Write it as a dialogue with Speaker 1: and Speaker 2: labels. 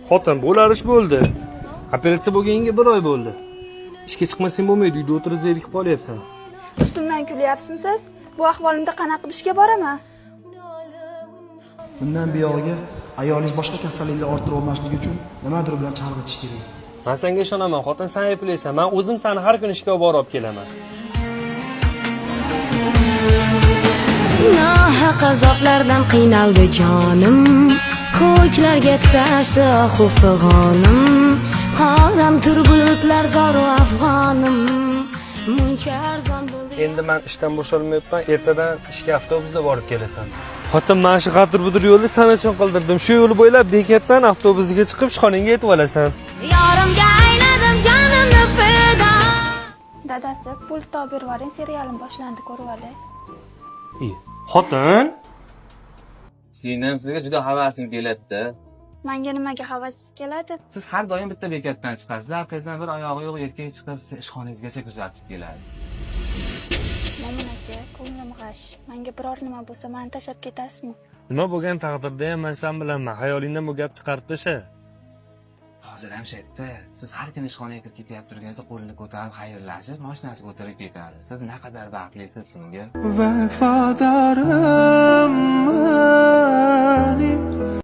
Speaker 1: Xotin bo'larish bo'ldi. Operatsiya bo'lganiga 1 oy bo'ldi. Ishga chiqmasang bo'lmaydi, uyda o'tirib zerikib qolyapsan.
Speaker 2: Ustimdan kulyapsizsiz? Bu ahvolimda qanaqa ishga boraman?
Speaker 3: Bundan buyog'iga ayolingiz boshqa kasalliklar orttirib olmasligi uchun nimadir bilan chalg'itish kerak.
Speaker 1: Men senga ishonaman, xotin sen ayplaysan. Men o'zim seni har kuni ishga olib borib kelaman.
Speaker 4: Nohaq azoblardan qiynaldi jonim, ko'klarga tutashdi xufig'onim, qaram tur bulutlar zoru afg'onim, muncha arzon bo'ldi.
Speaker 1: Endi men ishdan bo'shalmayapman, ertadan ishga avtobusda borib kelasan. Xotin, men shu g'atir-budir yo'lni sana uchun qildirdim. Shu yo'l bo'ylab bekatdan avtobusga chiqib ishxonangga yetib olasan.
Speaker 4: Yorimga ayladim jonimni fido.
Speaker 2: Dadasi, pul topib berib yuboring, serialim boshlandi, ko'rib olay.
Speaker 1: Xotin,
Speaker 5: Sinem sizga juda havasim keladi-da.
Speaker 2: Menga nimaga havasingiz keladi?
Speaker 5: Siz har doim bitta bekatdan chiqasiz. Zavqingizdan bir oyog'i yo'q erkak chiqib sizni ishxonangizgacha kuzatib keladi.
Speaker 2: Mo'min aka, ko'nglim g'ash. Menga biror nima bo'lsa, meni tashlab ketasizmi?
Speaker 1: nima bo'lgan taqdirda ham men sen bilanman. Xayolingdan bu gap chiqarib tasha.
Speaker 5: Hozir ham shaytda, siz har kuni ishxonaga kirib ketyapti turganingizda qo'lini ko'tarib xayrlashib, mashinasiga o'tirib ketadi. Siz naqadar baxtlisiz, singil.
Speaker 3: Vafodorim